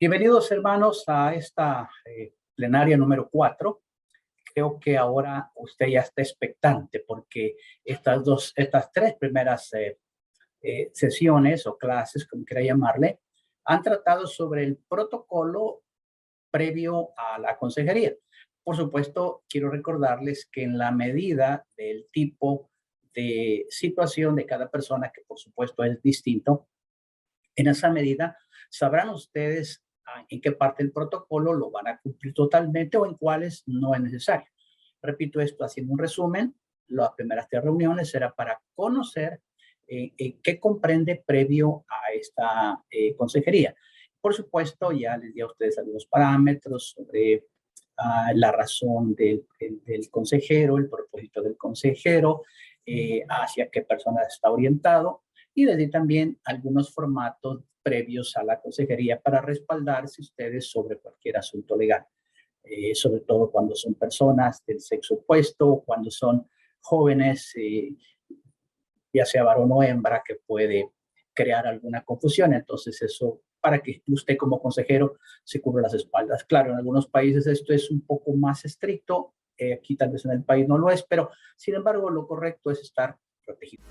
Bienvenidos, hermanos, a esta plenaria número 4. Creo que ahora usted ya está expectante porque estas tres primeras sesiones o clases, como quiera llamarle, han tratado sobre el protocolo previo a la consejería. Por supuesto, quiero recordarles que en la medida del tipo de situación de cada persona, que por supuesto es distinto, en esa medida sabrán ustedes en qué parte del protocolo lo van a cumplir totalmente o en cuáles no es necesario. Repito esto haciendo un resumen. Las primeras tres reuniones era para conocer qué comprende previo a esta consejería. Por supuesto, ya les di a ustedes algunos parámetros sobre la razón del consejero, el propósito del consejero, hacia qué persona está orientado, y les di también algunos formatos previos a la consejería para respaldarse ustedes sobre cualquier asunto legal, sobre todo cuando son personas del sexo opuesto, cuando son jóvenes, ya sea varón o hembra, que puede crear alguna confusión. Entonces eso, para que usted como consejero se cubra las espaldas. Claro, en algunos países esto es un poco más estricto, aquí tal vez en el país no lo es, pero sin embargo lo correcto es estar protegido.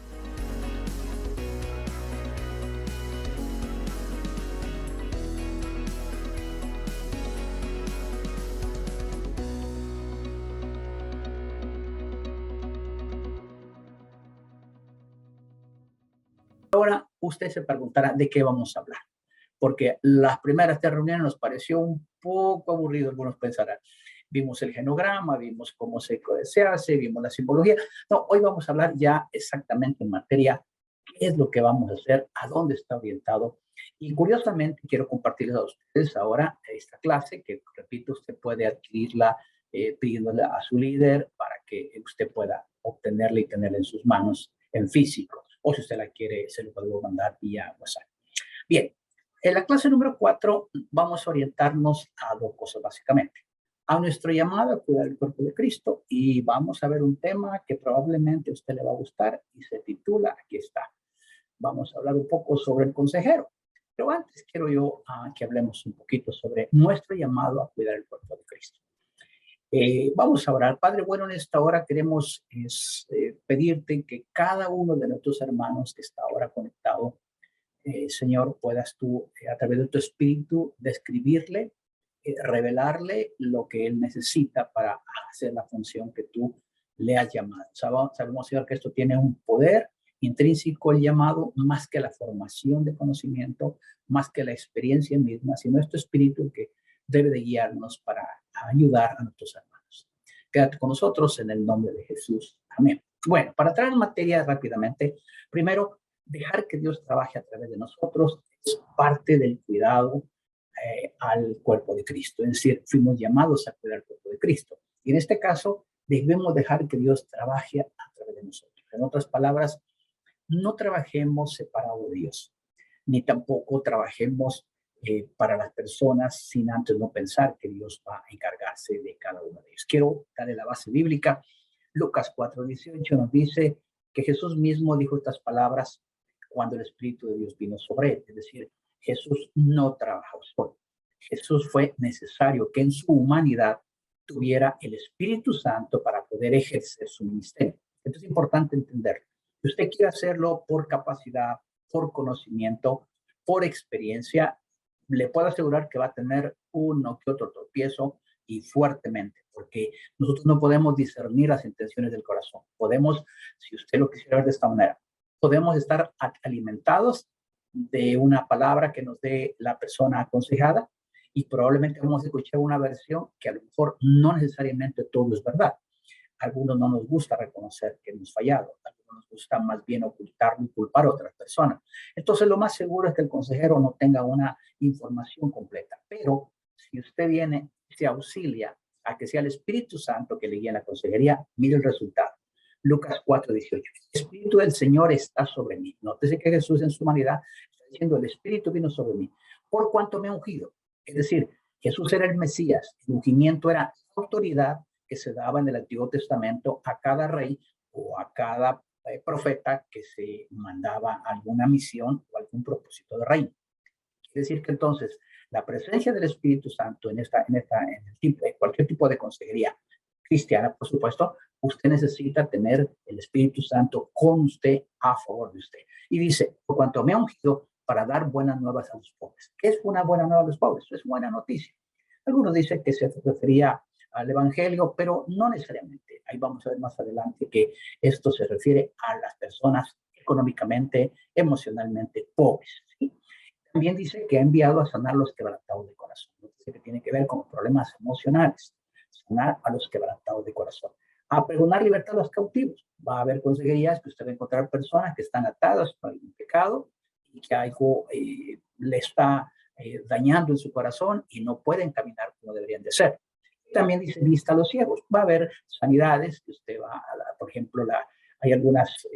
Ahora usted se preguntará de qué vamos a hablar, porque las primeras tres reuniones nos pareció un poco aburrido, algunos pensarán. Vimos el genograma, vimos cómo se hace, vimos la simbología. No, hoy vamos a hablar ya exactamente en materia, qué es lo que vamos a hacer, a dónde está orientado. Y curiosamente quiero compartirles a ustedes ahora esta clase, que repito, usted puede adquirirla pidiéndole a su líder para que usted pueda obtenerla y tenerla en sus manos en físico. O si usted la quiere, se lo puedo mandar vía WhatsApp. Bien, en la clase número 4 vamos a orientarnos a dos cosas básicamente. A nuestro llamado a cuidar el cuerpo de Cristo, y vamos a ver un tema que probablemente a usted le va a gustar y se titula, aquí está. Vamos a hablar un poco sobre el consejero. Pero antes quiero yo que hablemos un poquito sobre nuestro llamado a cuidar el cuerpo de Cristo. Vamos a orar. Padre bueno, en esta hora queremos pedirte que cada uno de nuestros hermanos que está ahora conectado, Señor, puedas tú, a través de tu espíritu, describirle, revelarle lo que él necesita para hacer la función que tú le has llamado. Sabemos, Señor, que esto tiene un poder intrínseco, el llamado, más que la formación de conocimiento, más que la experiencia misma, sino este espíritu que debe de guiarnos para ayudar a nuestros hermanos. Quédate con nosotros en el nombre de Jesús. Amén. Bueno, para entrar en materia rápidamente, primero, dejar que Dios trabaje a través de nosotros es parte del cuidado al cuerpo de Cristo. Es decir, fuimos llamados a cuidar el cuerpo de Cristo. Y en este caso, debemos dejar que Dios trabaje a través de nosotros. En otras palabras, no trabajemos separados de Dios, ni tampoco trabajemos para las personas sin antes no pensar que Dios va a encargarse de cada uno de ellos. Quiero darle la base bíblica. Lucas 4:18 nos dice que Jesús mismo dijo estas palabras cuando el Espíritu de Dios vino sobre él. Es decir, Jesús no trabajó solo. Jesús fue necesario que en su humanidad tuviera el Espíritu Santo para poder ejercer su ministerio. Esto es importante entenderlo. Si usted quiere hacerlo por capacidad, por conocimiento, por experiencia, le puedo asegurar que va a tener uno que otro tropiezo y fuertemente, porque nosotros no podemos discernir las intenciones del corazón. Podemos, si usted lo quisiera ver de esta manera, podemos estar alimentados de una palabra que nos dé la persona aconsejada y probablemente vamos a escuchar una versión que a lo mejor no necesariamente todo es verdad. Algunos no nos gusta reconocer que hemos fallado, algunos nos gusta más bien ocultarlo y culpar a otras personas. Entonces lo más seguro es que el consejero no tenga una información completa, pero si usted viene, se auxilia a que sea el Espíritu Santo que le guíe en la consejería, mire el resultado. Lucas 4:18. El Espíritu del Señor está sobre mí. Nótese que Jesús en su humanidad está diciendo, el Espíritu vino sobre mí, por cuanto me ha ungido. Es decir, Jesús era el Mesías, el ungimiento era autoridad que se daba en el Antiguo Testamento a cada rey o a cada profeta que se mandaba alguna misión o algún propósito de reino. Quiere decir que entonces la presencia del Espíritu Santo en cualquier tipo de consejería cristiana, por supuesto, usted necesita tener el Espíritu Santo con usted, a favor de usted. Y dice, por cuanto me ha ungido para dar buenas nuevas a los pobres. ¿Qué es una buena nueva a los pobres? Es buena noticia. Algunos dicen que se refería al Evangelio, pero no necesariamente. Ahí vamos a ver más adelante que esto se refiere a las personas económicamente, emocionalmente pobres, ¿sí? También dice que ha enviado a sanar los quebrantados de corazón. Dice que tiene que ver con problemas emocionales, sanar a los quebrantados de corazón. A pregonar libertad a los cautivos. Va a haber consejerías que usted va a encontrar personas que están atadas por algún pecado y que algo le está dañando en su corazón y no pueden caminar como deberían de ser. También dice vista a los ciegos. Va a haber sanidades que usted va a, por ejemplo, hay algunas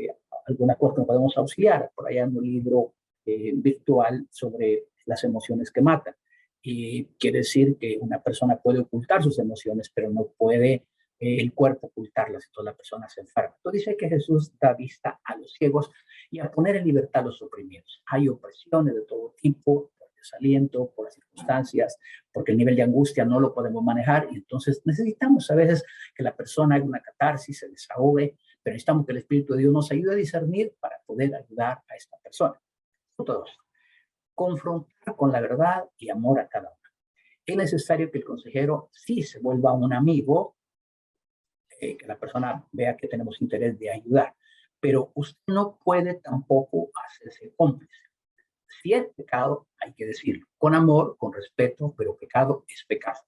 cosas que podemos auxiliar. Por ahí hay un libro virtual sobre las emociones que matan. Y quiere decir que una persona puede ocultar sus emociones, pero no puede el cuerpo ocultarlas, entonces la persona se enferma. Entonces dice que Jesús da vista a los ciegos y a poner en libertad a los oprimidos. Hay opresiones de todo tipo, por desaliento, por las circunstancias, porque el nivel de angustia no lo podemos manejar y entonces necesitamos a veces que la persona haga una catarsis, se desahogue, pero necesitamos que el Espíritu de Dios nos ayude a discernir para poder ayudar a esta persona. Todos. Confrontar con la verdad y amor a cada uno. Es necesario que el consejero sí se vuelva un amigo, que la persona vea que tenemos interés de ayudar, pero usted no puede tampoco hacerse cómplice. Si es pecado, hay que decirlo, con amor, con respeto, pero pecado es pecado.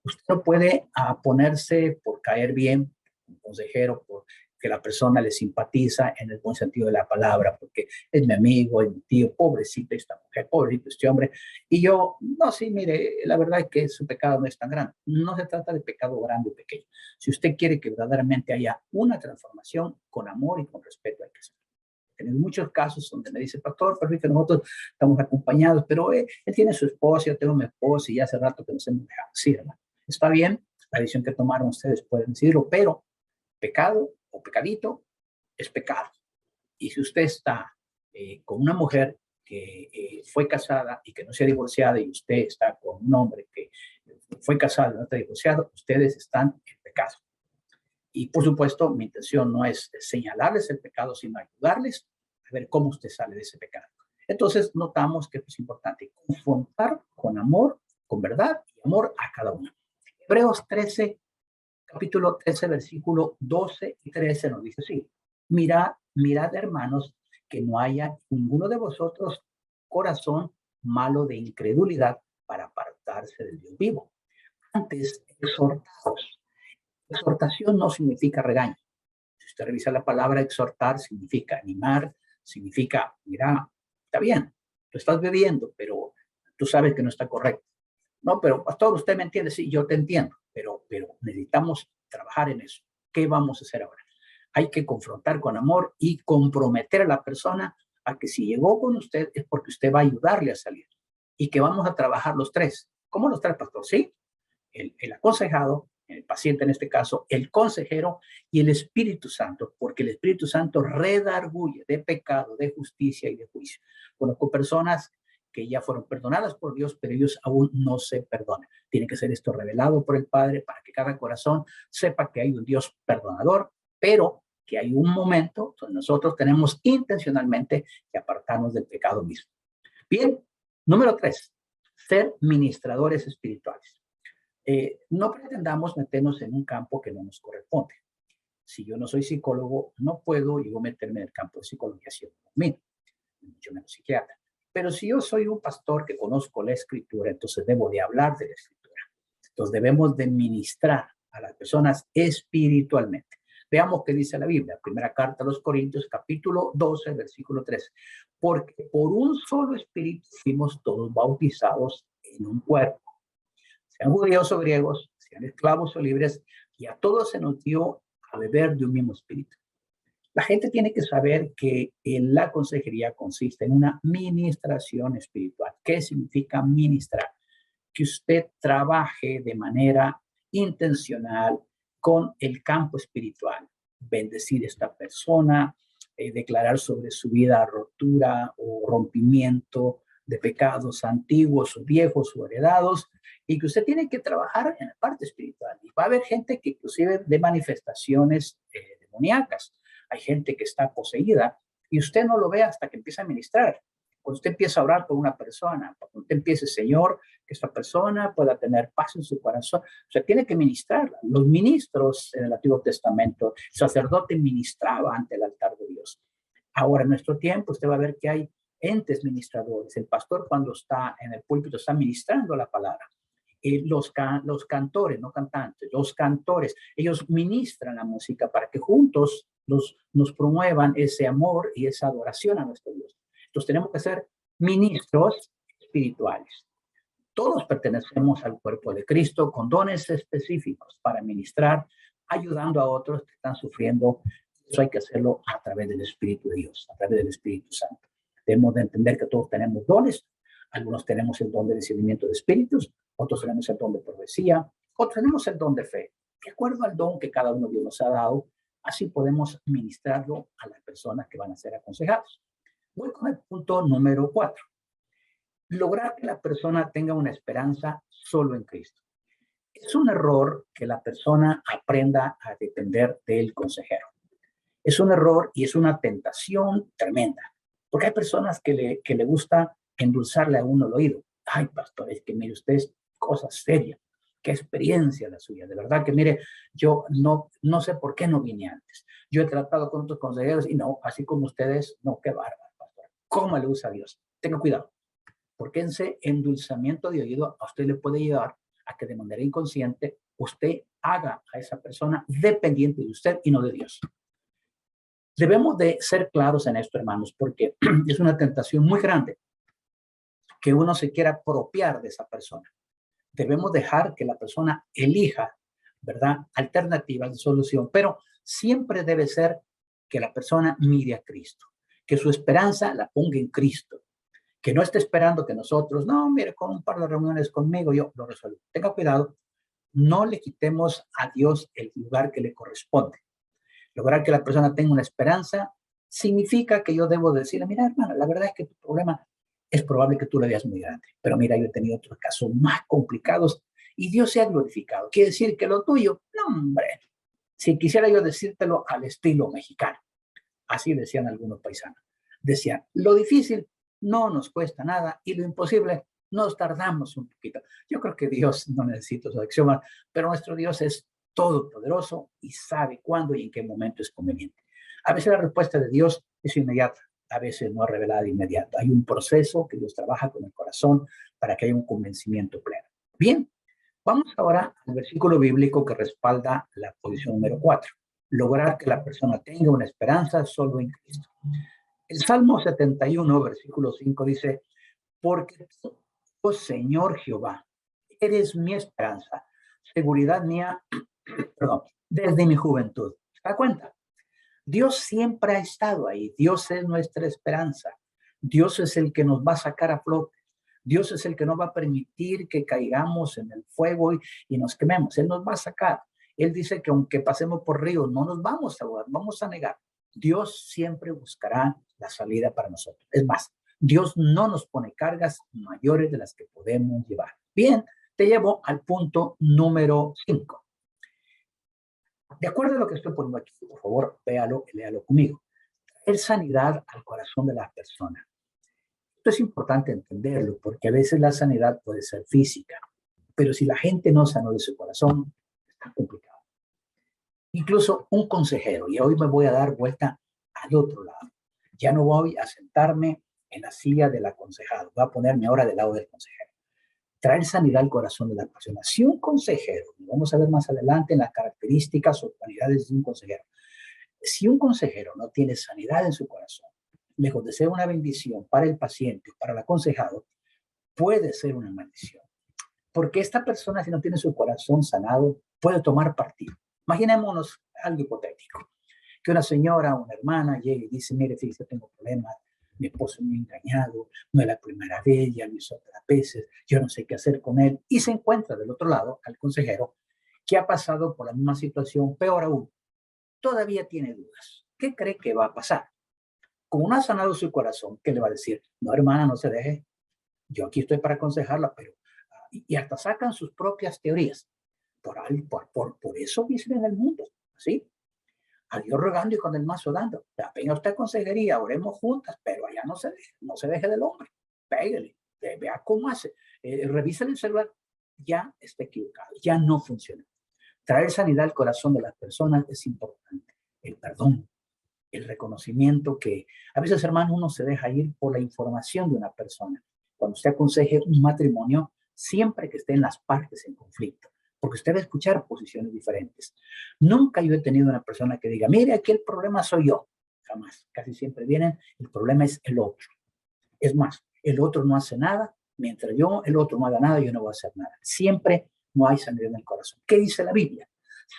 Usted no puede ponerse por caer bien, un consejero, por que la persona le simpatiza en el buen sentido de la palabra, porque es mi amigo, es mi tío, pobrecita esta mujer, pobrecito este hombre. Y yo, no, sí, mire, la verdad es que su pecado no es tan grande. No se trata de pecado grande o pequeño. Si usted quiere que verdaderamente haya una transformación, con amor y con respeto hay que hacerlo. En muchos casos donde me dice, pastor, perfecto, nosotros estamos acompañados, pero él tiene su esposa, yo tengo mi esposa y ya hace rato que nos hemos dejado. Sí, hermano. Está bien, la decisión que tomaron ustedes pueden decirlo, pero pecado o pecadito es pecado. Y si usted está con una mujer que fue casada y que no se ha divorciado y usted está con un hombre que fue casado y no está divorciado, ustedes están en pecado. Y por supuesto, mi intención no es señalarles el pecado, sino ayudarles a ver cómo usted sale de ese pecado. Entonces, notamos que es importante confrontar con amor, con verdad y amor a cada uno. Hebreos 13, capítulo 13, versículo 12 y 13 nos dice así: mirad, hermanos, que no haya ninguno de vosotros corazón malo de incredulidad para apartarse del Dios vivo. Antes, exhortaos. Exhortación no significa regaño. Si usted revisa la palabra exhortar, significa animar, significa, mira, está bien, tú estás bebiendo, pero tú sabes que no está correcto. No, pero pastor, usted me entiende, sí, yo te entiendo, pero necesitamos trabajar en eso. ¿Qué vamos a hacer ahora? Hay que confrontar con amor y comprometer a la persona a que si llegó con usted es porque usted va a ayudarle a salir y que vamos a trabajar los tres. ¿Cómo los tres, pastor? Sí, el aconsejado, el paciente en este caso, el consejero y el Espíritu Santo, porque el Espíritu Santo redarguye de pecado, de justicia y de juicio. Conozco personas que ya fueron perdonadas por Dios, pero ellos aún no se perdonan. Tiene que ser esto revelado por el Padre para que cada corazón sepa que hay un Dios perdonador, pero que hay un momento donde nosotros tenemos intencionalmente que apartarnos del pecado mismo. Bien, número 3, ser ministradores espirituales. No pretendamos meternos en un campo que no nos corresponde. Si yo no soy psicólogo, no puedo yo meterme en el campo de psicología siendo conmigo, mucho menos psiquiatra. Pero si yo soy un pastor que conozco la escritura, entonces debo de hablar de la escritura. Entonces debemos de ministrar a las personas espiritualmente. Veamos qué dice la Biblia, primera carta a los Corintios, capítulo 12, versículo 3. Porque por un solo espíritu fuimos todos bautizados en un cuerpo, sean judíos o griegos, sean esclavos o libres, y a todos se nos dio a beber de un mismo espíritu. La gente tiene que saber que la consejería consiste en una ministración espiritual. ¿Qué significa ministrar? Que usted trabaje de manera intencional con el campo espiritual, bendecir a esta persona, declarar sobre su vida rotura o rompimiento de pecados antiguos o viejos o heredados, y que usted tiene que trabajar en la parte espiritual. Y va a haber gente que inclusive de manifestaciones demoníacas. Hay gente que está poseída y usted no lo ve hasta que empieza a ministrar. Cuando usted empieza a orar por una persona, cuando usted empiece, Señor, que esta persona pueda tener paz en su corazón, usted tiene que ministrarla. Los ministros en el Antiguo Testamento, el sacerdote ministraba ante el altar de Dios. Ahora, en nuestro tiempo, usted va a ver que hay entes ministradores. El pastor, cuando está en el púlpito, está ministrando la palabra. Los cantores, no cantantes, los cantores, ellos ministran la música para que juntos nos promuevan ese amor y esa adoración a nuestro Dios. Entonces tenemos que ser ministros espirituales. Todos pertenecemos al cuerpo de Cristo con dones específicos para ministrar, ayudando a otros que están sufriendo. Eso hay que hacerlo a través del Espíritu de Dios, a través del Espíritu Santo. Debemos de entender que todos tenemos dones. Algunos tenemos el don de discernimiento de espíritus, otros tenemos el don de profecía, otros tenemos el don de fe. De acuerdo al don que cada uno de Dios nos ha dado, así podemos ministrarlo a las personas que van a ser aconsejadas. Voy con el punto número 4. Lograr que la persona tenga una esperanza solo en Cristo. Es un error que la persona aprenda a depender del consejero. Es un error y es una tentación tremenda, porque hay personas que le gusta endulzarle a uno el oído. Ay, pastor, es que mire usted, es cosa seria. Qué experiencia la suya. De verdad que mire, yo no sé por qué no vine antes. Yo he tratado con otros consejeros y no, así como ustedes, no, qué bárbaro, pastor. ¿Cómo le usa a Dios? Tenga cuidado, porque ese endulzamiento de oído a usted le puede llevar a que de manera inconsciente usted haga a esa persona dependiente de usted y no de Dios. Debemos de ser claros en esto, hermanos, porque es una tentación muy grande que uno se quiera apropiar de esa persona. Debemos dejar que la persona elija, ¿verdad?, alternativas de solución, pero siempre debe ser que la persona mire a Cristo, que su esperanza la ponga en Cristo, que no esté esperando que nosotros, no, mire, con un par de reuniones conmigo yo lo resuelvo. Tenga cuidado, no le quitemos a Dios el lugar que le corresponde. Lograr que la persona tenga una esperanza significa que yo debo decirle, mira, hermana, la verdad es que tu problema es probable que tú lo veas muy grande, pero mira, yo he tenido otros casos más complicados y Dios se ha glorificado. Quiere decir que lo tuyo, no, hombre, si quisiera yo decírtelo al estilo mexicano, así decían algunos paisanos, decían, lo difícil no nos cuesta nada y lo imposible nos tardamos un poquito. Yo creo que Dios no necesita su acción, pero nuestro Dios es todopoderoso y sabe cuándo y en qué momento es conveniente. A veces la respuesta de Dios es inmediata, a veces no es revelada de inmediato. Hay un proceso que Dios trabaja con el corazón para que haya un convencimiento pleno. Bien, vamos ahora al versículo bíblico que respalda la posición número 4. Lograr que la persona tenga una esperanza solo en Cristo. El Salmo 71, versículo 5 dice, porque tú, oh Señor Jehová, eres mi esperanza, seguridad mía, perdón, desde mi juventud. ¿Se da cuenta? Dios siempre ha estado ahí. Dios es nuestra esperanza. Dios es el que nos va a sacar a flote. Dios es el que no va a permitir que caigamos en el fuego y nos quememos. Él nos va a sacar. Él dice que aunque pasemos por ríos, no nos vamos a ahogar, vamos a negar. Dios siempre buscará la salida para nosotros. Es más, Dios no nos pone cargas mayores de las que podemos llevar. Bien, te llevo al punto número 5. De acuerdo a lo que estoy poniendo aquí, por favor, véalo y léalo conmigo. Traer sanidad al corazón de las personas. Esto es importante entenderlo porque a veces la sanidad puede ser física, pero si la gente no sanó de su corazón, está complicado. Incluso un consejero, y hoy me voy a dar vuelta al otro lado. Ya no voy a sentarme en la silla del aconsejado, voy a ponerme ahora del lado del consejero. Traer sanidad al corazón de la persona. Si un consejero, vamos a ver más adelante en las características o cualidades de un consejero, si un consejero no tiene sanidad en su corazón, lejos de ser una bendición para el paciente, para el aconsejado, puede ser una maldición. Porque esta persona, si no tiene su corazón sanado, puede tomar partido. Imaginémonos algo hipotético, que una señora, una hermana llegue y dice, mire, fíjese, tengo problemas, mi esposo me ha engañado, no es la primera vez, ya lo hizo otras veces, yo no sé qué hacer con él, y se encuentra del otro lado al consejero que ha pasado por la misma situación, peor aún, todavía tiene dudas. ¿Qué cree que va a pasar? Como no ha sanado su corazón, ¿qué le va a decir? No, hermana, no se deje, Yo aquí estoy para aconsejarla, pero y hasta sacan sus propias teorías. Por eso dicen en el mundo, ¿sí? A Dios rogando y con el mazo dando. Ya, venga usted a consejería, oremos juntas, pero allá no se deje del hombre. Pégale, vea cómo hace. Revise el celular. Ya está equivocado, ya no funciona. Traer sanidad al corazón de las personas es importante. El perdón, el reconocimiento que a veces, hermano, uno se deja ir por la información de una persona. Cuando usted aconseje un matrimonio, siempre que estén las partes en conflicto, porque usted va a escuchar posiciones diferentes. Nunca yo he tenido una persona que diga, mire, aquí el problema soy yo. Jamás. Casi siempre vienen, el problema es el otro. Es más, el otro no hace nada, mientras el otro no haga nada, yo no voy a hacer nada. Siempre no hay sanidad en el corazón. ¿Qué dice la Biblia?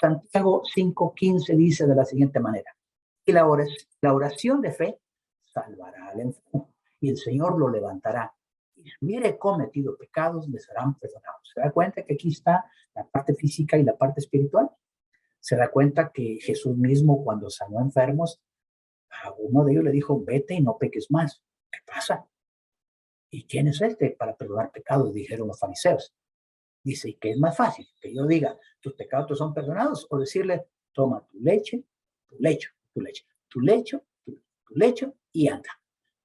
Santiago 5:15 dice de la siguiente manera, y la oración de fe salvará al enfermo, y el Señor lo levantará. Y si hubiere cometido pecados, le serán perdonados. ¿Se da cuenta que aquí está la parte física y la parte espiritual? ¿Se da cuenta que Jesús mismo, cuando sanó enfermos, a uno de ellos le dijo, vete y no peques más? ¿Qué pasa? ¿Y quién es este para perdonar pecados? Dijeron los fariseos. Dice, ¿y qué es más fácil? Que yo diga, tus pecados te son perdonados, o decirle, toma tu leche, tu lecho, tu leche, tu lecho, tu lecho y anda.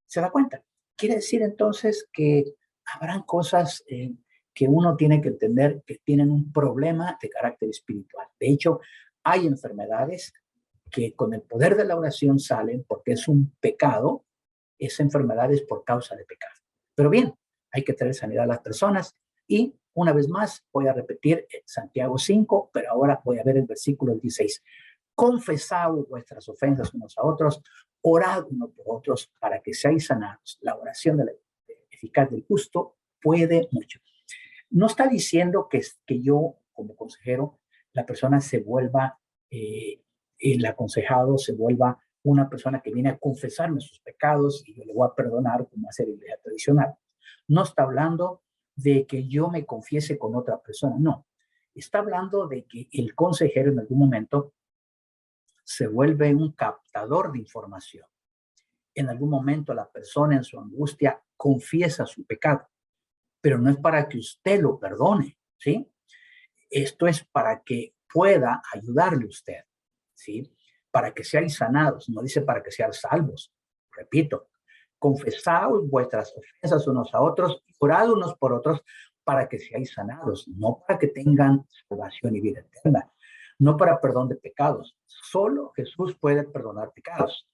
¿Se da cuenta? Quiere decir entonces que habrán cosas que uno tiene que entender que tienen un problema de carácter espiritual. De hecho, hay enfermedades que con el poder de la oración salen porque es un pecado, esa enfermedad es por causa de pecado. Pero bien, hay que traer sanidad a las personas y una vez más voy a repetir Santiago 5, pero ahora voy a ver el versículo 16. Confesad vuestras ofensas unos a otros, orad unos por otros para que seáis sanados. La oración eficaz del justo puede mucho. No está diciendo que yo, como consejero, la persona se vuelva, el aconsejado se vuelva una persona que viene a confesarme sus pecados y yo le voy a perdonar como hace la iglesia tradicional. No está hablando de que yo me confiese con otra persona, no. Está hablando de que el consejero en algún momento se vuelve un captador de información. En algún momento la persona en su angustia confiesa su pecado, pero no es para que usted lo perdone, ¿sí? Esto es para que pueda ayudarle usted, ¿sí? Para que seáis sanados, no dice para que seáis salvos. Repito, confesaos vuestras ofensas unos a otros, orad unos por otros para que seáis sanados, no para que tengan salvación y vida eterna, no para perdón de pecados. Solo Jesús puede perdonar pecados.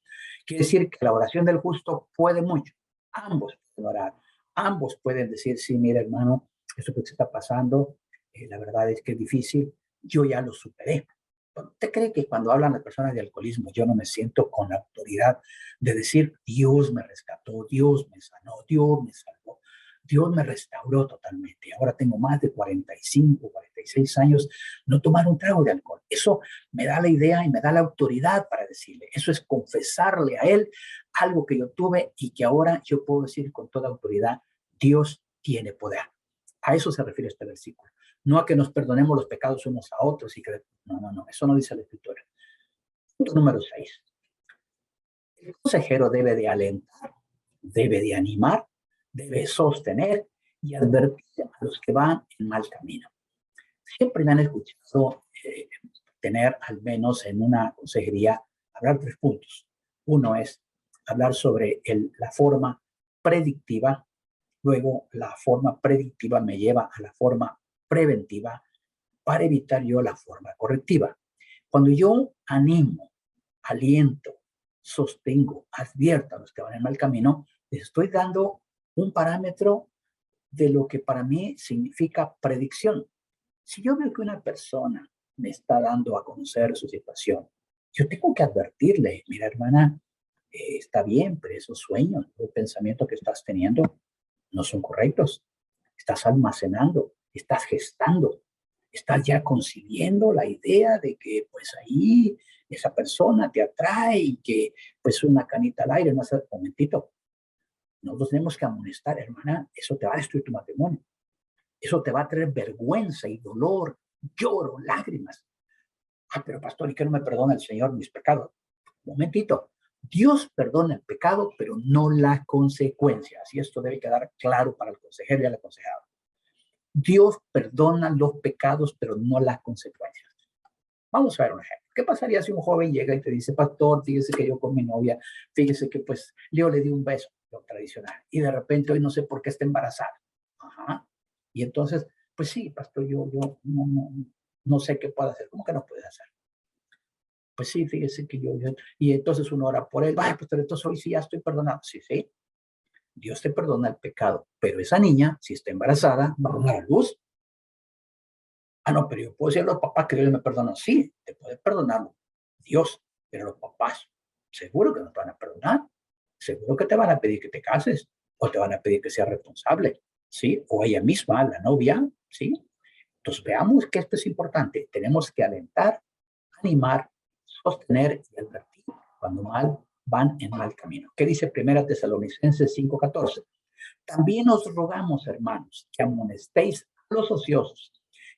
Quiere decir que la oración del justo puede mucho. Ambos pueden orar, ambos pueden decir, sí, mira hermano, esto que te está pasando, la verdad es que es difícil, yo ya lo superé. ¿Usted cree que cuando hablan las personas de alcoholismo yo no me siento con la autoridad de decir, Dios me rescató, Dios me sanó, Dios me salvó, Dios me restauró totalmente? Ahora tengo más de 45, 46 años, no tomar un trago de alcohol. Eso me da la idea y me da la autoridad para decirle. Eso es confesarle a Él algo que yo tuve y que ahora yo puedo decir con toda autoridad, Dios tiene poder. A eso se refiere este versículo. No a que nos perdonemos los pecados unos a otros y que no, eso no dice la Escritura. Punto número 6. El consejero debe de alentar, debe de animar, debe sostener y advertir a los que van en mal camino. Siempre me han escuchado tener, al menos en una consejería, hablar 3 puntos. Uno es hablar sobre la forma predictiva. Luego, la forma predictiva me lleva a la forma preventiva para evitar yo la forma correctiva. Cuando yo animo, aliento, sostengo, advierto a los que van en mal camino, les estoy dando un parámetro de lo que para mí significa predicción. Si yo veo que una persona me está dando a conocer su situación, yo tengo que advertirle, mira hermana, está bien, pero esos sueños, los pensamientos que estás teniendo no son correctos. Estás almacenando, estás gestando, estás ya concibiendo la idea de que pues ahí esa persona te atrae y que pues una canita al aire, no hace un momentito. Nosotros tenemos que amonestar, hermana, eso te va a destruir tu matrimonio. Eso te va a traer vergüenza y dolor, lloro, lágrimas. Ah, pero pastor, ¿y qué no me perdona el Señor mis pecados? Un momentito, Dios perdona el pecado, pero no las consecuencias. Y esto debe quedar claro para el consejero y el aconsejado. Dios perdona los pecados, pero no las consecuencias. Vamos a ver un ejemplo. ¿Qué pasaría si un joven llega y te dice, pastor, fíjese que yo con mi novia, fíjese que pues yo le di un beso, lo tradicional, y de repente hoy no sé por qué está embarazada? Ajá. Y entonces, pues sí, pastor, yo no sé qué puedo hacer. ¿Cómo que no puede hacer? Pues sí, fíjese que y entonces uno ora por él, vaya, pastor, entonces hoy sí ya estoy perdonado. Sí, sí, Dios te perdona el pecado, pero esa niña, si está embarazada, va a dar a luz. Ah, no, pero yo puedo decir a los papás que Dios me perdona. Sí, te puede perdonar Dios, pero los papás, seguro que no te van a perdonar. Seguro que te van a pedir que te cases o te van a pedir que seas responsable, ¿sí? O ella misma, la novia, ¿sí? Entonces veamos que esto es importante. Tenemos que alentar, animar, sostener y advertir cuando van en mal camino. ¿Qué dice 1 Tesalonicenses 5:14? También os rogamos, hermanos, que amonestéis a los ociosos,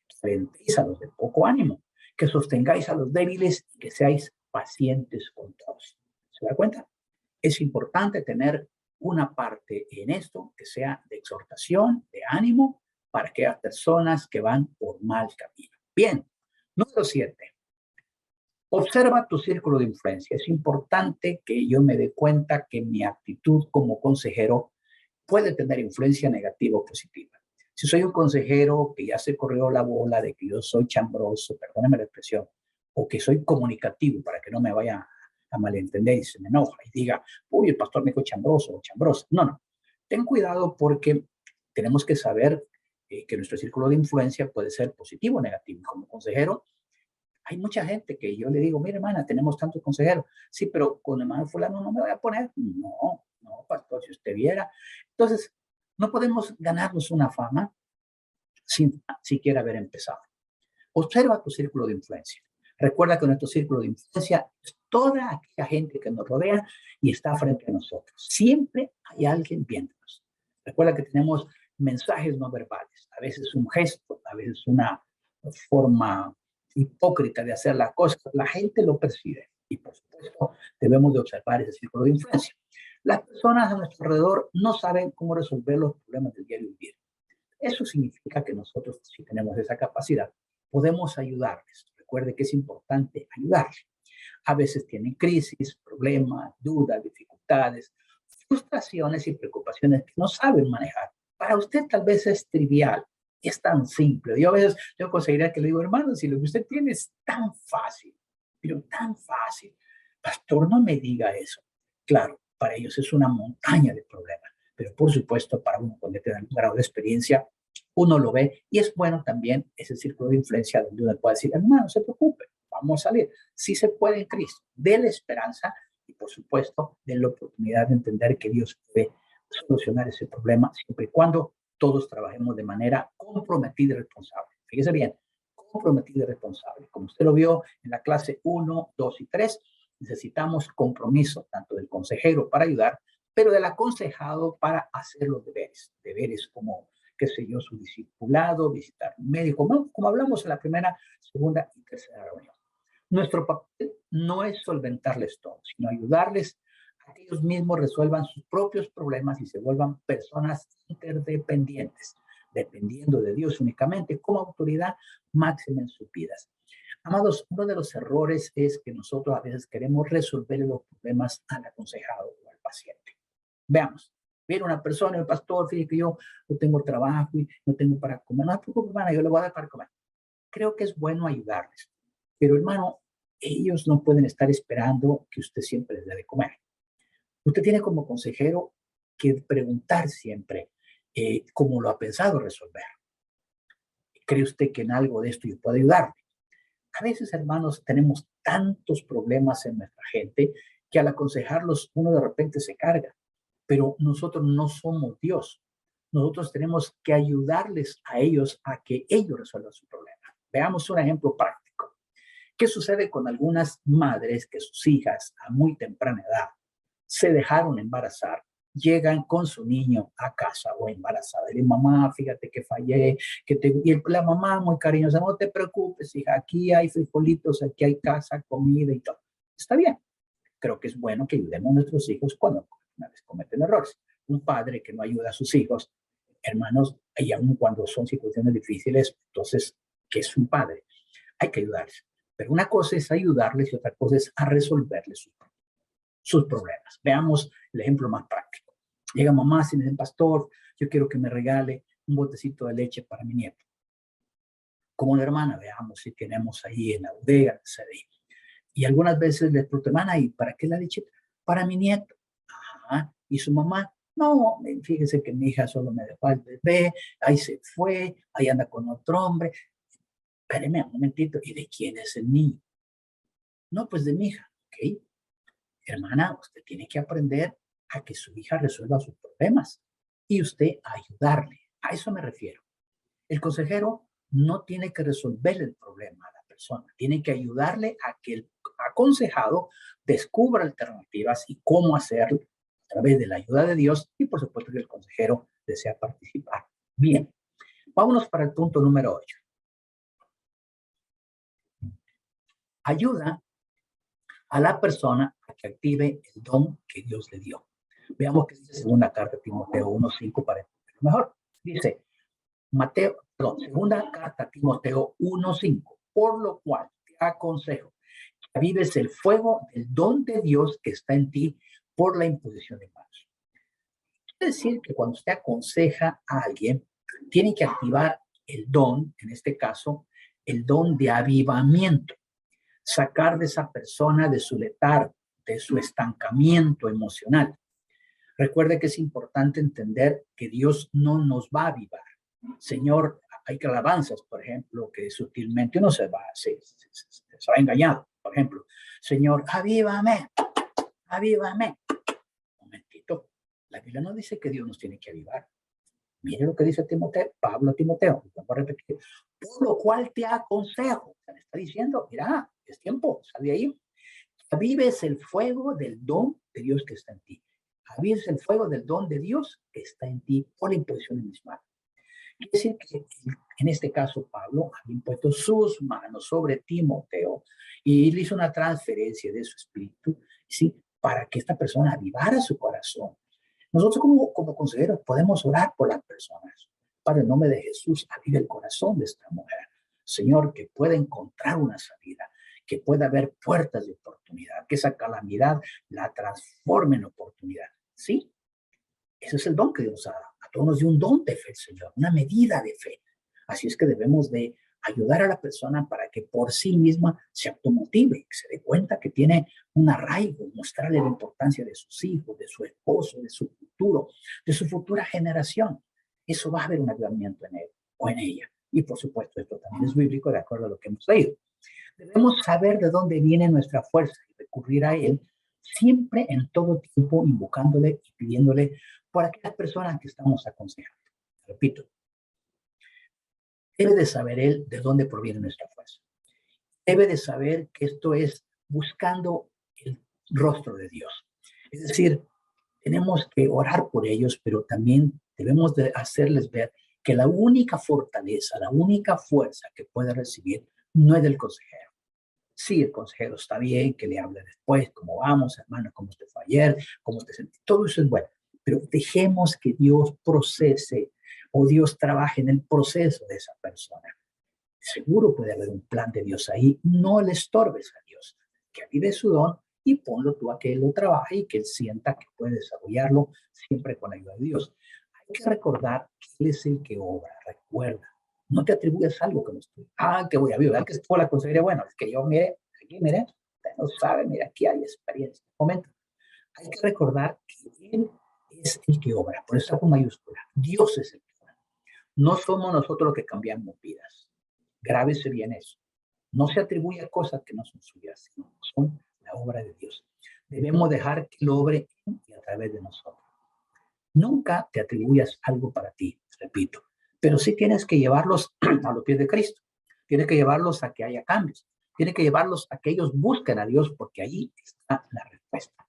que alentéis a los de poco ánimo, que sostengáis a los débiles y que seáis pacientes con todos. ¿Se da cuenta? Es importante tener una parte en esto que sea de exhortación, de ánimo, para aquellas personas que van por mal camino. Bien, número 7. Observa tu círculo de influencia. Es importante que yo me dé cuenta que mi actitud como consejero puede tener influencia negativa o positiva. Si soy un consejero que ya se corrió la bola de que yo soy chambroso, perdóneme la expresión, o que soy comunicativo para que no me vaya a malentender y se me enoja y diga, uy, el pastor me dijo chambroso o chambrosa. No, no. Ten cuidado porque tenemos que saber que nuestro círculo de influencia puede ser positivo o negativo. Y como consejero, hay mucha gente que yo le digo, mire, hermana, tenemos tantos consejeros. Sí, pero con el hermano fulano no me voy a poner. No, no, pastor, si usted viera. Entonces, no podemos ganarnos una fama sin siquiera haber empezado. Observa tu círculo de influencia. Recuerda que nuestro círculo de influencia es toda aquella gente que nos rodea y está frente a nosotros. Siempre hay alguien viéndonos. Recuerda que tenemos mensajes no verbales, a veces un gesto, a veces una forma hipócrita de hacer las cosas. La gente lo percibe y por supuesto debemos de observar ese círculo de influencia. Las personas a nuestro alrededor no saben cómo resolver los problemas del diario vivir. Eso significa que nosotros, si tenemos esa capacidad, podemos ayudarles. Recuerde que es importante ayudarles. A veces tienen crisis, problemas, dudas, dificultades, frustraciones y preocupaciones que no saben manejar. Para usted tal vez es trivial, es tan simple. Yo a veces tengo conseguiría que le digo, hermano, si lo que usted tiene es tan fácil, pero tan fácil, pastor, no me diga eso. Claro, para ellos es una montaña de problemas, pero por supuesto para uno cuando tiene un grado de experiencia, uno lo ve y es bueno también ese círculo de influencia donde uno puede decir, hermano, no se preocupe, vamos a salir. Sí se puede en Cristo, déle esperanza y por supuesto denle la oportunidad de entender que Dios puede solucionar ese problema siempre y cuando todos trabajemos de manera comprometida y responsable. Fíjese bien, comprometida y responsable. Como usted lo vio en la clase 1, 2 y 3, necesitamos compromiso tanto del consejero para ayudar, pero del aconsejado para hacer los deberes. Deberes como, qué sé yo, su discipulado, visitar un médico, como hablamos en la primera, segunda y tercera reunión. Nuestro papel no es solventarles todo, sino ayudarles a que ellos mismos resuelvan sus propios problemas y se vuelvan personas interdependientes, dependiendo de Dios únicamente como autoridad máxima en sus vidas. Amados, uno de los errores es que nosotros a veces queremos resolver los problemas al aconsejado o al paciente. Veamos, viene una persona, el pastor, fíjate que yo no tengo trabajo y no tengo para comer. No se preocupe, hermano, yo le voy a dar para comer. Creo que es bueno ayudarles, pero hermano, ellos no pueden estar esperando que usted siempre les dé de comer. Usted tiene como consejero que preguntar siempre cómo lo ha pensado resolver. ¿Cree usted que en algo de esto yo puedo ayudarle? A veces, hermanos, tenemos tantos problemas en nuestra gente que al aconsejarlos uno de repente se carga, pero nosotros no somos Dios. Nosotros tenemos que ayudarles a ellos a que ellos resuelvan su problema. Veamos un ejemplo práctico. ¿Qué sucede con algunas madres que sus hijas a muy temprana edad se dejaron embarazar? Llegan con su niño a casa o embarazada. Y mamá, fíjate que fallé, y la mamá muy cariñosa, no te preocupes, hija, aquí hay frijolitos, aquí hay casa, comida y todo. Está bien. creo que es bueno que ayudemos a nuestros hijos cuando una vez cometen errores. Un padre que no ayuda a sus hijos, hermanos, y aun cuando son situaciones difíciles, entonces, ¿qué es un padre? Hay que ayudarles. Pero una cosa es ayudarles y otra cosa es a resolverles sus problemas. Veamos el ejemplo más práctico. Llega mamá y me dice, pastor, yo quiero que me regale un botecito de leche para mi nieto. Como una hermana, veamos si tenemos ahí en la bodega, etc. Y algunas veces le pregunto, hermana, ¿y para qué la leche? Para mi nieto. Ajá. Y su mamá, no, fíjese que mi hija solo me dejó al bebé, ahí se fue, ahí anda con otro hombre. Espéreme un momentito, ¿y de quién es el niño? No, pues de mi hija, ¿ok? Hermana, usted tiene que aprender a que su hija resuelva sus problemas y usted a ayudarle. A eso me refiero. El consejero no tiene que resolver el problema a la persona, tiene que ayudarle a que el aconsejado descubra alternativas y cómo hacerlo a través de la ayuda de Dios y por supuesto que el consejero desea participar. Bien, vámonos para el punto número 8. Ayuda a la persona a que active el don que Dios le dio. Veamos qué dice segunda carta de Timoteo 1:5 para entenderlo mejor. Dice, segunda carta a Timoteo 1:5, por lo cual te aconsejo que avives el fuego del don de Dios que está en ti por la imposición de manos. Quiere decir que cuando usted aconseja a alguien, tiene que activar el don, en este caso, el don de avivamiento, sacar de esa persona de su letargo, de su estancamiento emocional. Recuerde que es importante entender que Dios no nos va a avivar. Señor, hay alabanzas, por ejemplo, que sutilmente uno se va engañado. Por ejemplo, Señor, avívame, avívame. Un momentito, la Biblia no dice que Dios nos tiene que avivar. Mire lo que dice Timoteo, Pablo a Timoteo, vamos a repetir, por lo cual te aconsejo, se le está diciendo, mira, es tiempo, sal de ahí, avives el fuego del don de Dios que está en ti. Avives el fuego del don de Dios que está en ti por la imposición de mis manos. Quiere decir que en este caso Pablo había impuesto sus manos sobre Timoteo y le hizo una transferencia de su espíritu, ¿sí? Para que esta persona avivara su corazón. Nosotros como consejeros podemos orar por las personas. Padre, en nombre de Jesús, aviva el corazón de esta mujer. Señor, que pueda encontrar una salida, que pueda haber puertas de oportunidad, que esa calamidad la transforme en oportunidad. ¿Sí? Ese es el don que Dios ha dado. A todos nos dio un don de fe el Señor, una medida de fe. Así es que debemos de ayudar a la persona para que por sí misma se automotive, que se dé cuenta que tiene un arraigo, mostrarle la importancia de sus hijos, de su esposo, de su futuro, de su futura generación. Eso va a haber un avivamiento en él o en ella. Y por supuesto, esto también es bíblico de acuerdo a lo que hemos leído. Debemos saber de dónde viene nuestra fuerza y recurrir a él siempre en todo tiempo invocándole y pidiéndole por aquellas personas que estamos aconsejando. Repito, debe de saber él de dónde proviene nuestra fuerza. Debe de saber que esto es buscando el rostro de Dios. Es decir, tenemos que orar por ellos, pero también debemos de hacerles ver que la única fortaleza, la única fuerza que puede recibir no es del consejero. Sí, el consejero está bien, que le hable después, cómo vamos, hermano, cómo te fue ayer, cómo te sentí, todo eso es bueno, pero dejemos que Dios procese o Dios trabaje en el proceso de esa persona. Seguro puede haber un plan de Dios ahí, no le estorbes a Dios, que avive su don y ponlo tú a que Él lo trabaje y que Él sienta que puede desarrollarlo siempre con la ayuda de Dios. Hay que recordar que Él es el que obra, recuerda. No te atribuyas algo que no estoy. Que voy a vivir, que estuvo la consejería. Bueno, es que yo, mire, aquí, mire, usted no sabe, mire, aquí hay experiencia. Momento. Hay que recordar que Él es el que obra, por eso con mayúscula. Dios es el que obra. No somos nosotros los que cambiamos vidas. Grábese bien eso. No se atribuye a cosas que no son suyas, sino son la obra de Dios. Debemos dejar que Él obre en y a través de nosotros. Nunca te atribuyas algo para ti, repito, pero sí tienes que llevarlos a los pies de Cristo. Tienes que llevarlos a que haya cambios. Tienes que llevarlos a que ellos busquen a Dios, porque ahí está la respuesta.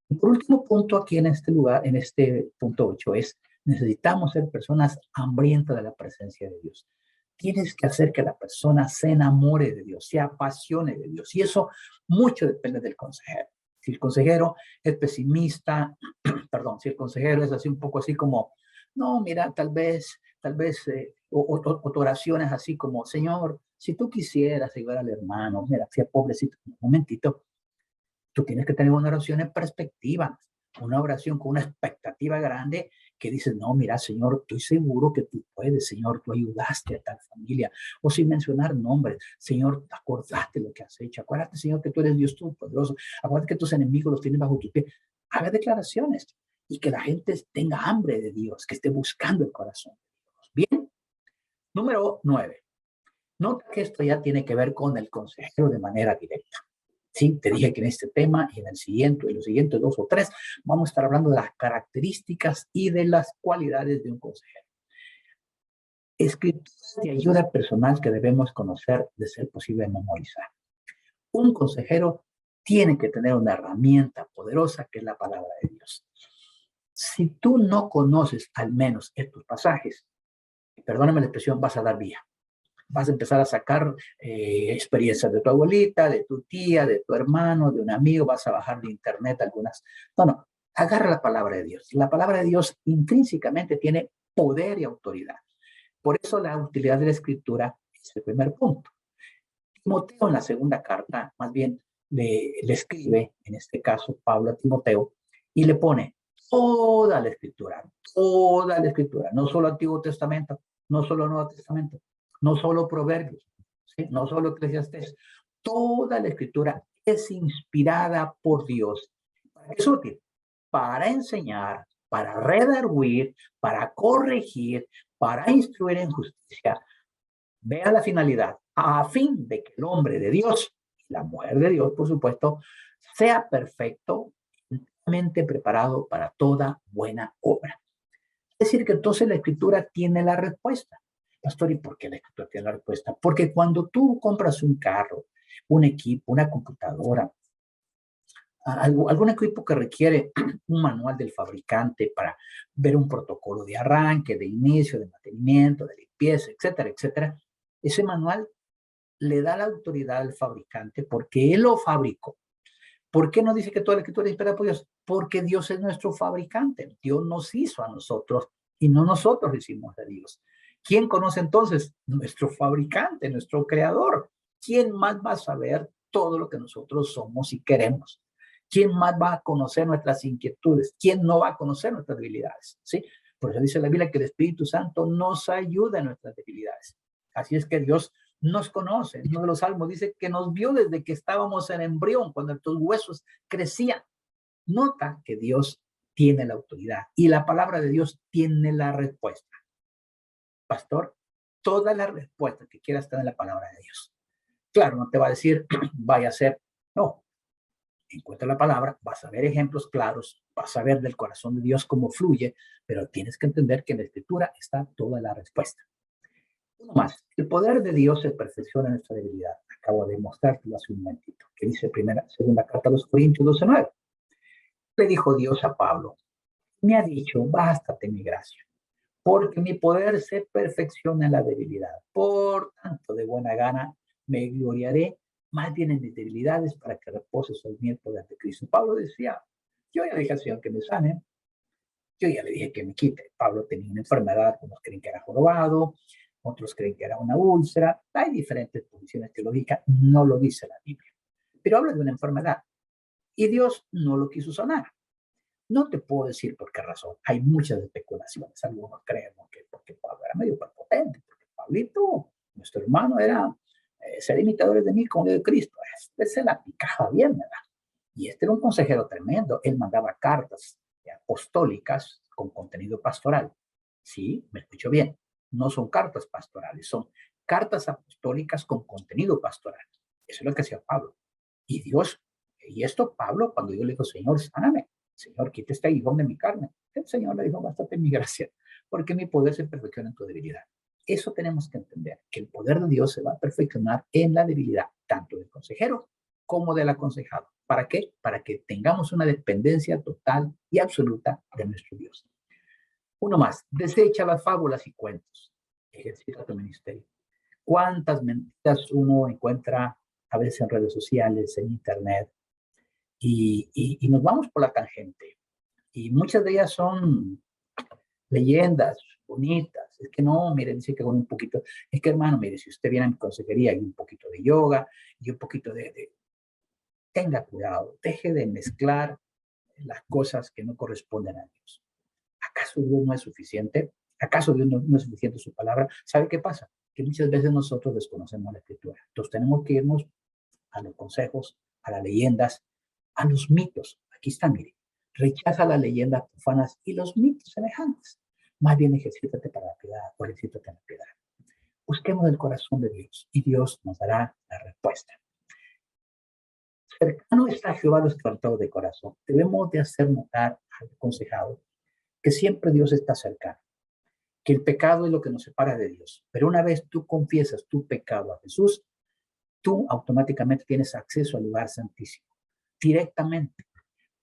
Y por último punto aquí en este lugar, en este punto 8, es necesitamos ser personas hambrientas de la presencia de Dios. Tienes que hacer que la persona se enamore de Dios, se apasione de Dios. Y eso mucho depende del consejero. Si el consejero es pesimista, perdón, si el consejero es así un poco así como, no, mira, tal vez, o tu oración es así como, Señor, si tú quisieras ayudar al hermano, mira, si es pobrecito, un momentito, tú tienes que tener una oración en perspectiva, una oración con una expectativa grande que dices, no, mira, Señor, estoy seguro que tú puedes, Señor, tú ayudaste a tal familia. O sin mencionar nombres, Señor, acordaste lo que has hecho. Acuérdate, Señor, que tú eres Dios Todopoderoso. Acuérdate que tus enemigos los tienes bajo tu pie. Haga declaraciones y que la gente tenga hambre de Dios, que esté buscando el corazón de Dios. Bien, número 9. Nota que esto ya tiene que ver con el consejero de manera directa. Sí, te dije que en este tema y en el siguiente, y los siguientes 2 o 3, vamos a estar hablando de las características y de las cualidades de un consejero. Escrituras de ayuda personal que debemos conocer, de ser posible memorizar. Un consejero tiene que tener una herramienta poderosa que es la palabra de Dios. Si tú no conoces al menos estos pasajes, perdóname la expresión, vas a dar vía. Vas a empezar a sacar experiencias de tu abuelita, de tu tía, de tu hermano, de un amigo, vas a bajar de internet algunas. No, agarra la palabra de Dios. La palabra de Dios intrínsecamente tiene poder y autoridad. Por eso la utilidad de la escritura es el primer punto. Timoteo en la segunda carta, más bien le escribe, en este caso Pablo a Timoteo, y le pone toda la escritura, no solo Antiguo Testamento, no solo Nuevo Testamento, no solo Proverbios, ¿sí? No solo Eclesiastés, toda la escritura es inspirada por Dios. ¿Para qué es útil? Para enseñar, para redarguir, para corregir, para instruir en justicia. Vea la finalidad, a fin de que el hombre de Dios, y la mujer de Dios, por supuesto, sea perfecto, mente preparado para toda buena obra. Es decir, que entonces la escritura tiene la respuesta. Pastor, ¿y por qué la escritura tiene la respuesta? Porque cuando tú compras un carro, un equipo, una computadora, algún equipo que requiere un manual del fabricante para ver un protocolo de arranque, de inicio, de mantenimiento, de limpieza, etcétera, etcétera, ese manual le da la autoridad al fabricante porque él lo fabricó. ¿Por qué no dice que toda la escritura es inspirada por Dios? Porque Dios es nuestro fabricante. Dios nos hizo a nosotros y no nosotros hicimos a Dios. ¿Quién conoce entonces? Nuestro fabricante, nuestro creador. ¿Quién más va a saber todo lo que nosotros somos y queremos? ¿Quién más va a conocer nuestras inquietudes? ¿Quién no va a conocer nuestras debilidades? ¿Sí? Por eso dice la Biblia que el Espíritu Santo nos ayuda en nuestras debilidades. Así es que Dios nos conoce. Uno de los salmos dice que nos vio desde que estábamos en embrión, cuando estos huesos crecían. Nota que Dios tiene la autoridad y la palabra de Dios tiene la respuesta. Pastor, toda la respuesta que quieras está en la palabra de Dios. Claro, no te va a decir, vaya a ser, no. Encuentra la palabra, vas a ver ejemplos claros, vas a ver del corazón de Dios cómo fluye, pero tienes que entender que en la escritura está toda la respuesta. Uno más, el poder de Dios se perfecciona en nuestra debilidad. Acabo de mostrártelo hace un momentito, que dice segunda carta a los Corintios 12:9. Le dijo Dios a Pablo, me ha dicho, bástate mi gracia, porque mi poder se perfecciona en la debilidad. Por tanto, de buena gana me gloriaré más bien en mis debilidades para que repose sobre mí el poder de Cristo. Pablo decía, yo ya le dije al Señor que me sane, yo ya le dije que me quite. Pablo tenía una enfermedad, unos creen que era jorobado, otros creen que era una úlcera. Hay diferentes posiciones teológicas, no lo dice la Biblia. Pero habla de una enfermedad y Dios no lo quiso sanar. No te puedo decir por qué razón. Hay muchas especulaciones. Algunos creemos que porque Pablo era medio potente, porque Pablito, nuestro hermano, era ser imitadores de mí como de Cristo. Este se la picaba bien, ¿verdad? Y este era un consejero tremendo. Él mandaba cartas apostólicas con contenido pastoral. Sí, me escucho bien. No son cartas pastorales, son cartas apostólicas con contenido pastoral. Eso es lo que hacía Pablo. Y Dios, y esto Pablo, cuando Dios le dijo, Señor, sáname, Señor, quita este aguijón de mi carne. El Señor le dijo, bástate mi gracia, porque mi poder se perfecciona en tu debilidad. Eso tenemos que entender, que el poder de Dios se va a perfeccionar en la debilidad, tanto del consejero como del aconsejado. ¿Para qué? Para que tengamos una dependencia total y absoluta de nuestro Dios. Uno más, desecha las fábulas y cuentos. Ejercita tu ministerio. ¿Cuántas mentiras uno encuentra a veces en redes sociales, en internet? y nos vamos por la tangente. Y muchas de ellas son leyendas bonitas. Es que no, mire, dice que con un poquito, es que hermano, mire, si usted viene a mi consejería hay un poquito de yoga y un poquito tenga cuidado, deje de mezclar las cosas que no corresponden a Dios. ¿Acaso Dios no es suficiente? ¿Acaso Dios no es suficiente su palabra? ¿Sabe qué pasa? Que muchas veces nosotros desconocemos la escritura. Entonces tenemos que irnos a los consejos, a las leyendas, a los mitos. Aquí está, mire. Rechaza las leyendas profanas y los mitos semejantes. Más bien ejercítate para la piedad o ejercítate en la piedad. Busquemos el corazón de Dios y Dios nos dará la respuesta. Cercano está Jehová a los quebrantados de corazón. Debemos de hacer notar al aconsejado que siempre Dios está cercano, que el pecado es lo que nos separa de Dios. Pero una vez tú confiesas tu pecado a Jesús, tú automáticamente tienes acceso al lugar santísimo, directamente.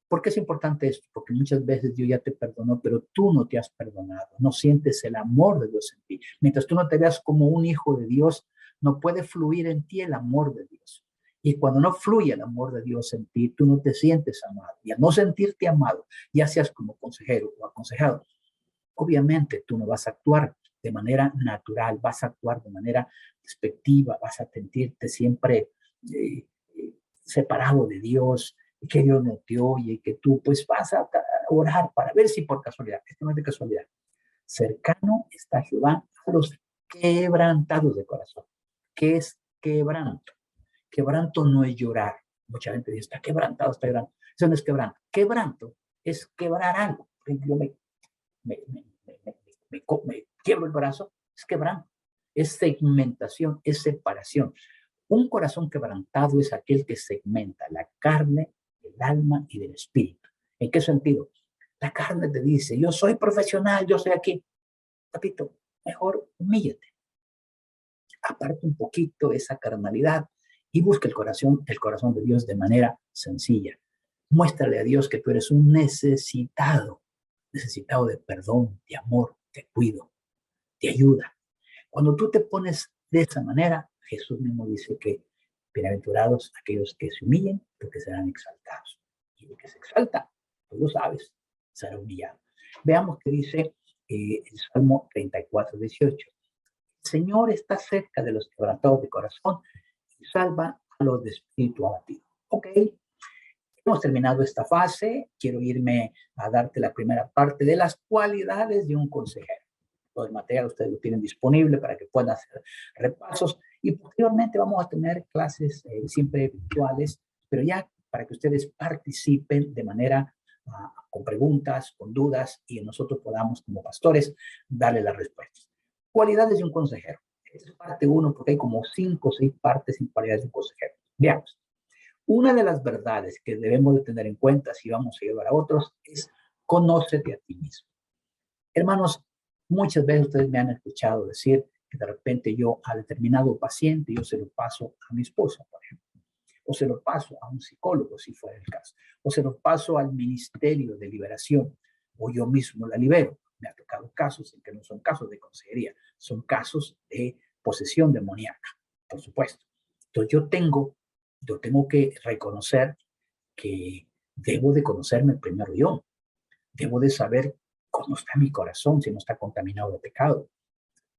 ¿Por qué es importante esto? Porque muchas veces Dios ya te perdonó, pero tú no te has perdonado, no sientes el amor de Dios en ti. Mientras tú no te veas como un hijo de Dios, no puede fluir en ti el amor de Dios. Y cuando no fluye el amor de Dios en ti, tú no te sientes amado. Y al no sentirte amado, ya seas como consejero o aconsejado, obviamente tú no vas a actuar de manera natural, vas a actuar de manera despectiva, vas a sentirte siempre separado de Dios, y que Dios no te oye, y que tú pues vas a orar para ver si por casualidad, esto no es de casualidad, cercano está Jehová a los quebrantados de corazón. ¿Qué es quebranto? Quebranto no es llorar. Mucha gente dice, está quebrantado, está llorando. Eso no es quebranto. Quebranto es quebrar algo. Por ejemplo, yo me quiebro el brazo, es quebranto. Es segmentación, es separación. Un corazón quebrantado es aquel que segmenta la carne, el alma y del espíritu. ¿En qué sentido? La carne te dice, yo soy profesional, yo soy aquí. Papito, mejor humíllate. Aparte un poquito esa carnalidad y busca el corazón de Dios de manera sencilla. Muéstrale a Dios que tú eres un necesitado de perdón, de amor, de cuidado, de ayuda. Cuando tú te pones de esa manera, Jesús mismo dice que bienaventurados aquellos que se humillen, porque serán exaltados. Y el que se exalta, tú lo sabes, será humillado. Veamos qué dice el Salmo 34:18. El Señor está cerca de los quebrantados de corazón y salva a los de espíritu abatido. Ok, hemos terminado esta fase. Quiero irme a darte la primera parte de las cualidades de un consejero. Todo el material ustedes lo tienen disponible para que puedan hacer repasos y posteriormente vamos a tener clases siempre virtuales, pero ya para que ustedes participen de manera con preguntas, con dudas y nosotros podamos como pastores darle las respuestas. Cualidades de un consejero. Esta es parte 1 porque hay como 5 o 6 partes en cualidades de un consejero. Veamos. Una de las verdades que debemos de tener en cuenta si vamos a ayudar a otros es conócete a ti mismo. Hermanos, muchas veces ustedes me han escuchado decir que de repente yo a determinado paciente yo se lo paso a mi esposa, por ejemplo, o se lo paso a un psicólogo si fuera el caso, o se lo paso al Ministerio de Liberación, o yo mismo la libero. Me ha tocado casos en que no son casos de consejería, son casos de posesión demoníaca, por supuesto. Entonces yo tengo que reconocer que debo de conocerme primero yo, debo de saber cómo está mi corazón, si no está contaminado de pecado.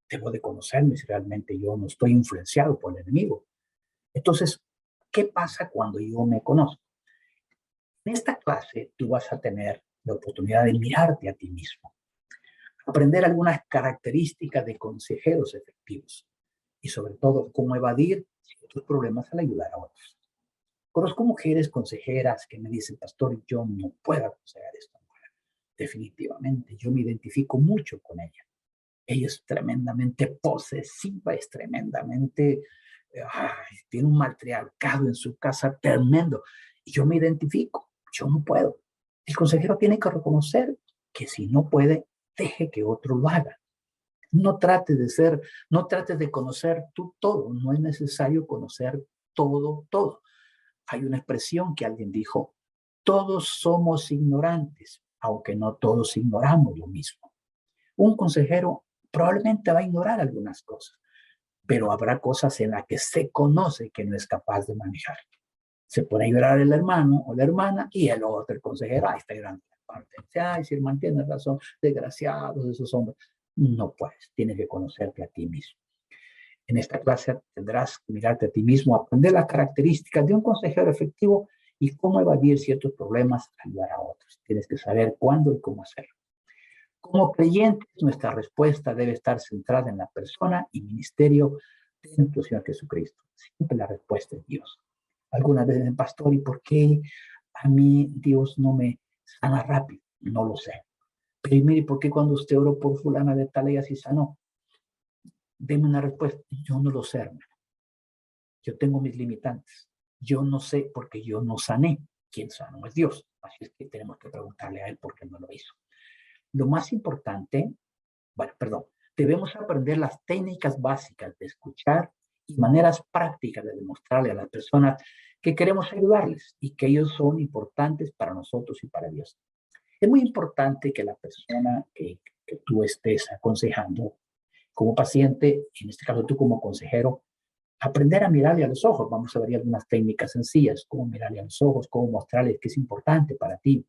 Debo de conocerme si realmente yo no estoy influenciado por el enemigo. Entonces, ¿qué pasa cuando yo me conozco? En esta clase tú vas a tener la oportunidad de mirarte a ti mismo, aprender algunas características de consejeros efectivos y sobre todo cómo evadir ciertos problemas al ayudar a otros. Conozco mujeres consejeras que me dicen, pastor, yo no puedo aconsejar esta mujer. Definitivamente, yo me identifico mucho con ella. Ella es tremendamente posesiva, es tremendamente, tiene un matriarcado en su casa tremendo. Y yo me identifico, yo no puedo. El consejero tiene que reconocer que si no puede, deje que otro lo haga. No trates de conocer tú todo, no es necesario conocer todo. Hay una expresión que alguien dijo, todos somos ignorantes, aunque no todos ignoramos lo mismo. Un consejero probablemente va a ignorar algunas cosas, pero habrá cosas en las que se conoce que no es capaz de manejar. Se pone a llorar el hermano o la hermana y el otro, el consejero, ahí está llorando la parte. Ay, si hermano tiene razón, desgraciados esos hombres. No puedes, tienes que conocerte a ti mismo. En esta clase tendrás que mirarte a ti mismo, aprender las características de un consejero efectivo y cómo evadir ciertos problemas, ayudar a otros. Tienes que saber cuándo y cómo hacerlo. Como creyentes, nuestra respuesta debe estar centrada en la persona y ministerio de nuestro Señor Jesucristo. Siempre la respuesta es Dios. Algunas veces, pastor, ¿y por qué a mí Dios no me sana rápido? No lo sé. Pero mire, ¿por qué cuando usted oró por fulana de tal ella sí sanó? Deme una respuesta. Yo no lo sé, hermano. Yo tengo mis limitantes. Yo no sé porque yo no sané. Quien sanó es Dios. Así es que tenemos que preguntarle a Él por qué no lo hizo. Lo más importante, debemos aprender las técnicas básicas de escuchar y maneras prácticas de demostrarle a las personas que queremos ayudarles y que ellos son importantes para nosotros y para Dios. Es muy importante que la persona que tú estés aconsejando como paciente, en este caso tú como consejero, aprender a mirarle a los ojos. Vamos a ver algunas técnicas sencillas, cómo mirarle a los ojos, cómo mostrarle que es importante para ti,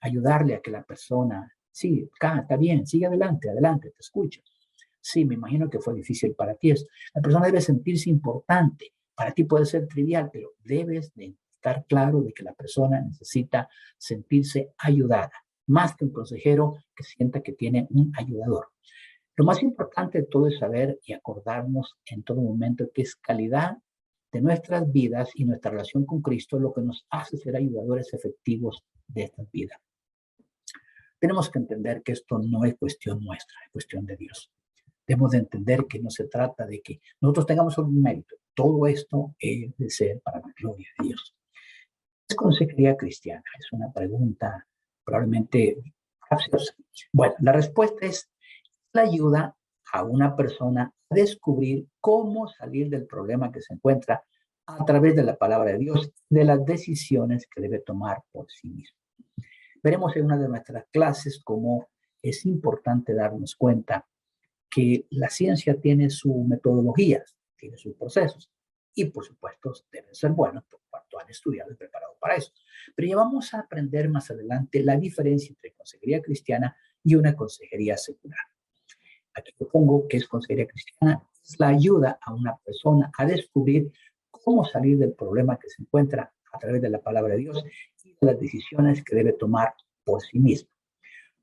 ayudarle a que la persona, sí, está bien, sigue adelante, adelante, te escucho. Sí, me imagino que fue difícil para ti. La persona debe sentirse importante. Para ti puede ser trivial, pero debes de estar claro de que la persona necesita sentirse ayudada, más que un consejero que sienta que tiene un ayudador. Lo más importante de todo es saber y acordarnos en todo momento que es calidad de nuestras vidas y nuestra relación con Cristo lo que nos hace ser ayudadores efectivos de estas vidas. Tenemos que entender que esto no es cuestión nuestra, es cuestión de Dios. Debemos de entender que no se trata de que nosotros tengamos un mérito. Todo esto es de ser para la gloria de Dios. ¿Qué es consejería cristiana? Es una pregunta probablemente capciosa. Bueno, la respuesta es la ayuda a una persona a descubrir cómo salir del problema que se encuentra a través de la palabra de Dios, de las decisiones que debe tomar por sí mismo. Veremos en una de nuestras clases cómo es importante darnos cuenta que la ciencia tiene su metodología, tiene sus procesos y por supuesto deben ser buenos por cuanto han estudiado y preparado para eso. Pero ya vamos a aprender más adelante la diferencia entre consejería cristiana y una consejería secular. Aquí lo pongo que es consejería cristiana, es la ayuda a una persona a descubrir cómo salir del problema que se encuentra a través de la palabra de Dios y de las decisiones que debe tomar por sí mismo.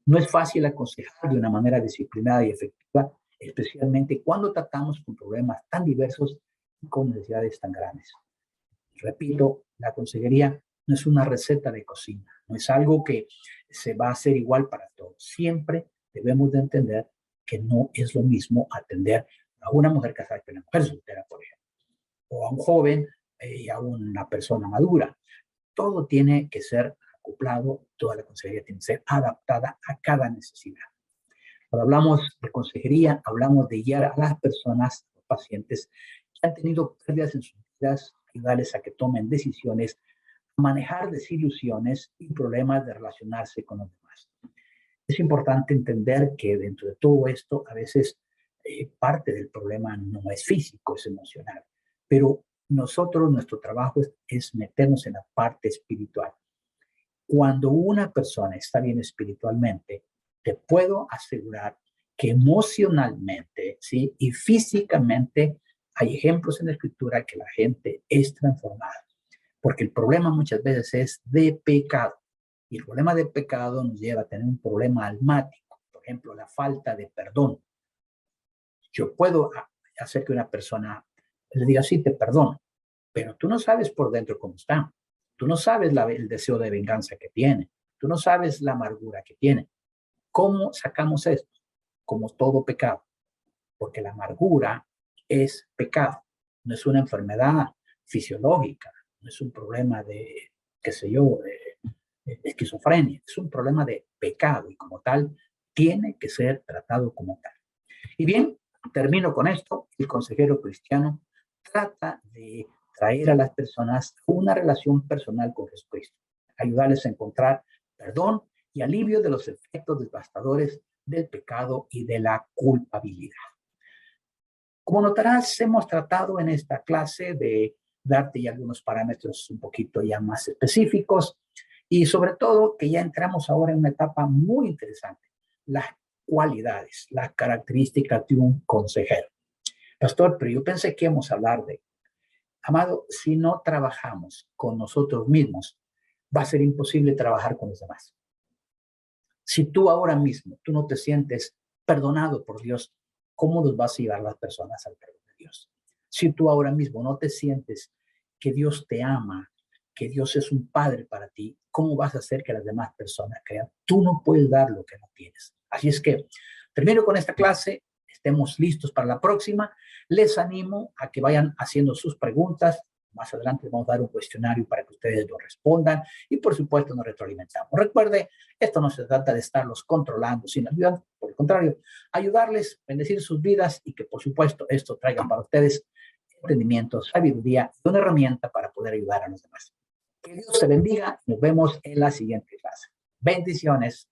No es fácil aconsejar de una manera disciplinada y efectiva, especialmente cuando tratamos con problemas tan diversos y con necesidades tan grandes. Repito, la consejería no es una receta de cocina, no es algo que se va a hacer igual para todos. Siempre debemos de entender que no es lo mismo atender a una mujer casada que a una mujer soltera, por ejemplo, o a un joven y a una persona madura. Todo tiene que ser acoplado, toda la consejería tiene que ser adaptada a cada necesidad. Cuando hablamos de consejería, hablamos de guiar a las personas, los pacientes que han tenido pérdidas en sus vidas, ayudarles a que tomen decisiones, manejar desilusiones y problemas de relacionarse con los demás. Es importante entender que dentro de todo esto, a veces parte del problema no es físico, es emocional, pero nosotros, nuestro trabajo es meternos en la parte espiritual. Cuando una persona está bien espiritualmente, te puedo asegurar que emocionalmente, ¿sí? Y físicamente hay ejemplos en la escritura que la gente es transformada. Porque el problema muchas veces es de pecado. Y el problema de pecado nos lleva a tener un problema almático. Por ejemplo, la falta de perdón. Yo puedo hacer que una persona le diga, sí, te perdono, pero tú no sabes por dentro cómo está. Tú no sabes el deseo de venganza que tiene. Tú no sabes la amargura que tiene. ¿Cómo sacamos esto? Como todo pecado. Porque la amargura es pecado. No es una enfermedad fisiológica. No es un problema de, qué sé yo, de esquizofrenia. Es un problema de pecado y como tal tiene que ser tratado como tal. Y bien, termino con esto. El consejero cristiano trata de traer a las personas una relación personal con Jesucristo, ayudarles a encontrar perdón y alivio de los efectos devastadores del pecado y de la culpabilidad. Como notarás, hemos tratado en esta clase de darte ya algunos parámetros un poquito ya más específicos y sobre todo que ya entramos ahora en una etapa muy interesante, las cualidades, las características de un consejero. Pastor, pero yo pensé que íbamos a hablar de, amado, si no trabajamos con nosotros mismos, va a ser imposible trabajar con los demás. Si tú ahora mismo, tú no te sientes perdonado por Dios, ¿cómo los vas a llevar las personas al perdón de Dios? Si tú ahora mismo no te sientes que Dios te ama, que Dios es un padre para ti, ¿cómo vas a hacer que las demás personas crean? Tú no puedes dar lo que no tienes. Así es que termino con esta clase, estemos listos para la próxima. Les animo a que vayan haciendo sus preguntas. Más adelante vamos a dar un cuestionario para que ustedes lo respondan y por supuesto nos retroalimentamos. Recuerde, esto no se trata de estarlos controlando, sino ayudando, por el contrario, ayudarles, bendecir sus vidas y que por supuesto esto traiga para ustedes entendimiento, sabiduría y una herramienta para poder ayudar a los demás. Que Dios te bendiga. Nos vemos en la siguiente clase. Bendiciones.